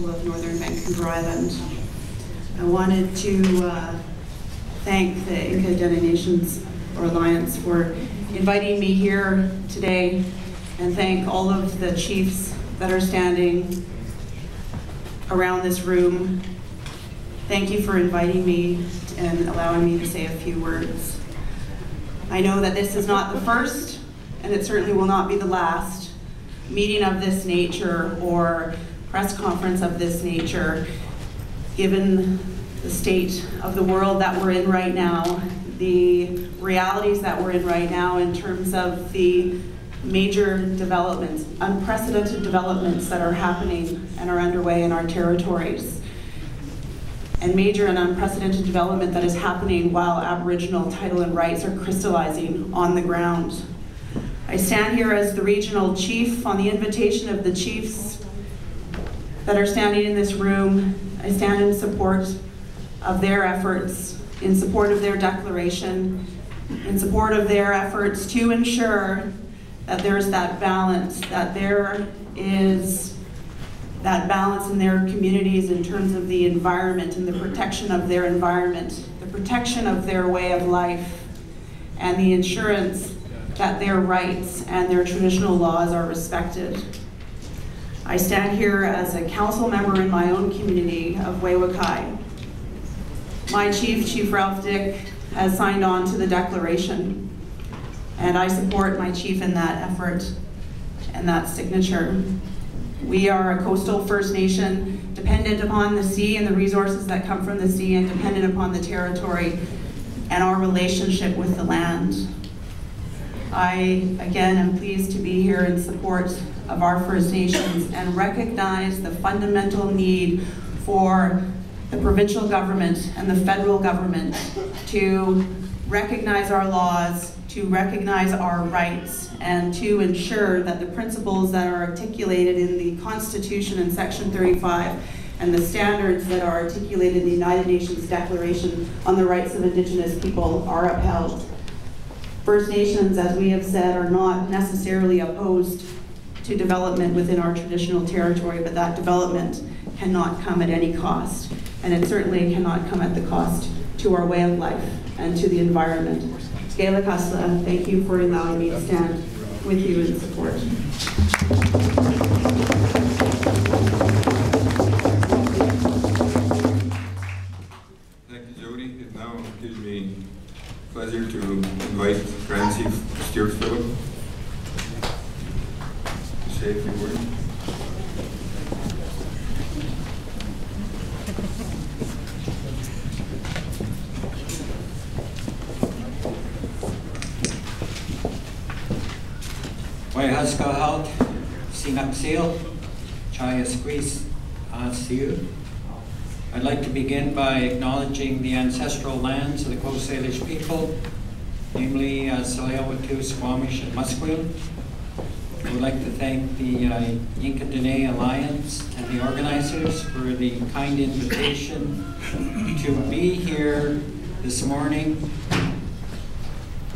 of Northern Vancouver Island. I wanted to thank the Inca Dene Nations or Alliance for inviting me here today, and thank all of the chiefs that are standing around this room. Thank you for inviting me and allowing me to say a few words. I know that this is not the first, and it certainly will not be the last meeting of this nature or press conference of this nature, given the state of the world that we're in right now, the realities that we're in right now in terms of the major developments, unprecedented developments that are happening and are underway in our territories, and major and unprecedented development that is happening while Aboriginal title and rights are crystallizing on the ground. I stand here as the regional chief on the invitation of the chiefs that are standing in this room. I stand in support of their efforts, in support of their declaration, in support of their efforts to ensure that there's that balance, that there is that balance in their communities in terms of the environment and the protection of their environment, the protection of their way of life, and the assurance that their rights and their traditional laws are respected. I stand here as a council member in my own community of Wewakai. My chief, Chief Ralph Dick, has signed on to the declaration, and I support my chief in that effort and that signature. We are a coastal First Nation dependent upon the sea and the resources that come from the sea, and dependent upon the territory and our relationship with the land. I, again, am pleased to be here in support of our First Nations and recognize the fundamental need for the provincial government and the federal government to recognize our laws, to recognize our rights, and to ensure that the principles that are articulated in the Constitution in Section 35 and the standards that are articulated in the United Nations Declaration on the Rights of Indigenous People are upheld. First Nations, as we have said, are not necessarily opposed to development within our traditional territory, but that development cannot come at any cost. And it certainly cannot come at the cost to our way of life and to the environment. Gaila Kasla, thank you for allowing me to stand with you in support. Thank you, Jody. It now gives me pleasure to invite Grand Chief Stuart Phillip to say a few words. Wai haska haut, sinap seal, chaya squeeze siu. I'd like to begin by acknowledging the ancestral lands of the Coast Salish people, namely Tsleil-Waututh, Squamish, and Musqueam. I would like to thank the Inca Dene Alliance and the organizers for the kind invitation to be here this morning.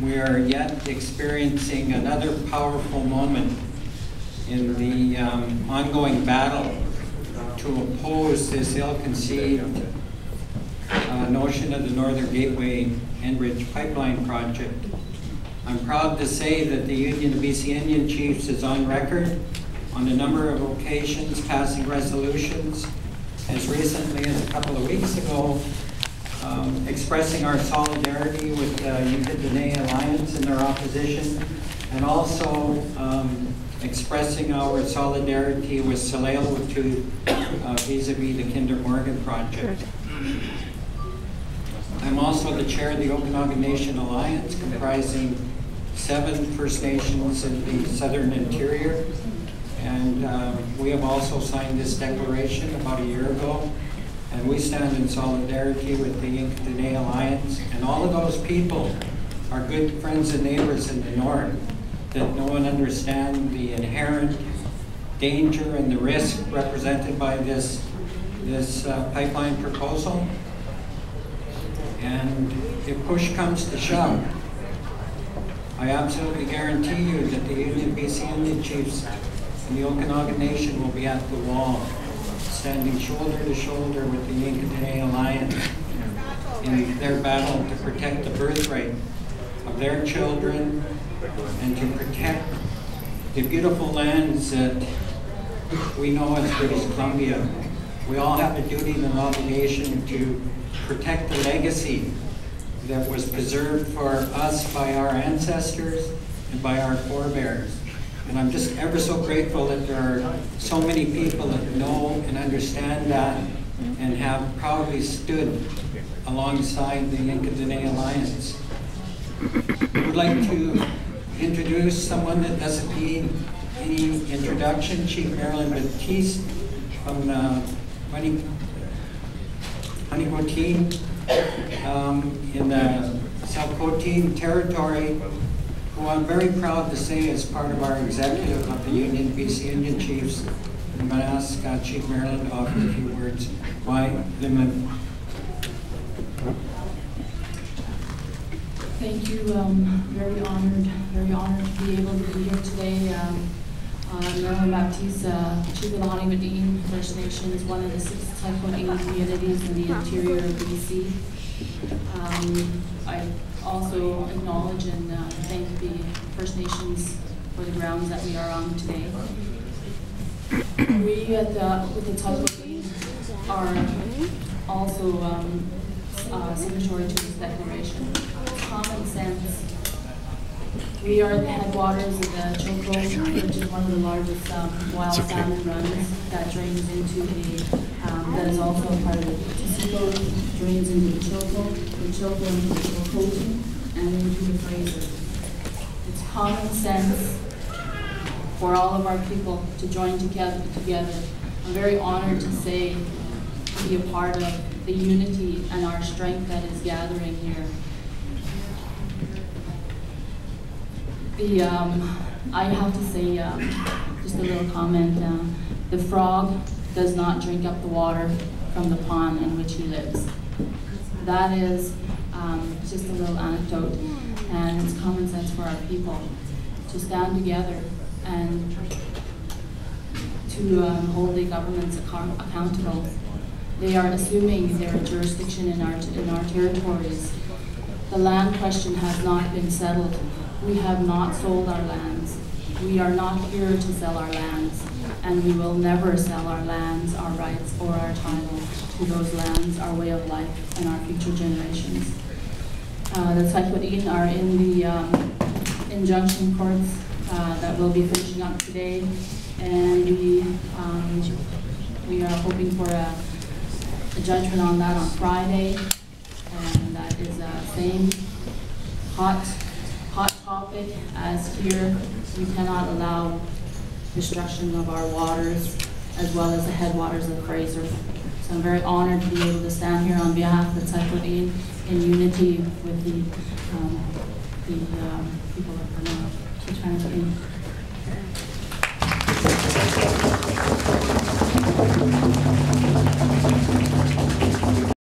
We are yet experiencing another powerful moment in the ongoing battle to oppose this ill-conceived notion of the Northern Gateway Enbridge Pipeline project. I'm proud to say that the Union of BC Indian Chiefs is on record on a number of occasions passing resolutions, as recently as a couple of weeks ago, expressing our solidarity with the Inca Dene Alliance in their opposition, and also expressing our solidarity with Tsleil-Waututh vis-a-vis the Kinder Morgan project. I'm also the chair of the Okanagan Nation Alliance, comprising 7 First Nations in the Southern Interior, and we have also signed this declaration about a year ago. And we stand in solidarity with the Inca Dene Alliance, and all of those people are good friends and neighbors in the north that know and understand the inherent danger and the risk represented by this pipeline proposal. And if push comes to shove, I absolutely guarantee you that the Union of BC Indian Chiefs and the Okanagan Nation will be at the wall, standing shoulder to shoulder with the Inca Alliance in their battle to protect the birthright of their children and to protect the beautiful lands that we know as British Columbia. We all have a duty and an obligation to protect the legacy that was preserved for us by our ancestors and by our forebears. And I'm just ever so grateful that there are so many people that know and understand that and have proudly stood alongside the Inca Dene Alliance. I would like to introduce someone that doesn't need any introduction, Chief Marilyn Baptiste from Honeycoteen in the South-Coteen territory, who I'm very proud to say is part of our executive of the Union BC Indian Chiefs. I'm going to ask Chief Marilyn to offer a few words. Why Limon? Thank you. Very honored to be able to be here today. Marilyn Baptiste, Chief of the Honeycoteen First Nations, one of the 6 Typhoon communities in the interior of BC. I also acknowledge and thank the First Nations for the grounds that we are on today. We with the Typhoon are also signatory to this declaration. Common sense. We are at the headwaters of the Choco, which is one of the largest wild salmon runs that drains into that is also a part of the Pacifico, drains into the Choco into the Chocotin, and into the Fraser. It's common sense for all of our people to join together. I'm very honored to say, to be a part of the unity and our strength that is gathering here. I have to say, just a little comment, the frog does not drink up the water from the pond in which he lives. That is just a little anecdote, and it's common sense for our people to stand together and to hold the governments accountable. They are assuming their jurisdiction in our territories. The land question has not been settled. We have not sold our lands. We are not here to sell our lands, and we will never sell our lands, our rights, or our title to those lands, our way of life, and our future generations. The Typhoon are in the injunction courts that will be finishing up today, and we are hoping for a judgment on that on Friday, and that is the same hot topic as here. We cannot allow destruction of our waters as well as the headwaters of Fraser. So I'm very honored to be able to stand here on behalf of the Typhoon in unity with the people of Vermont.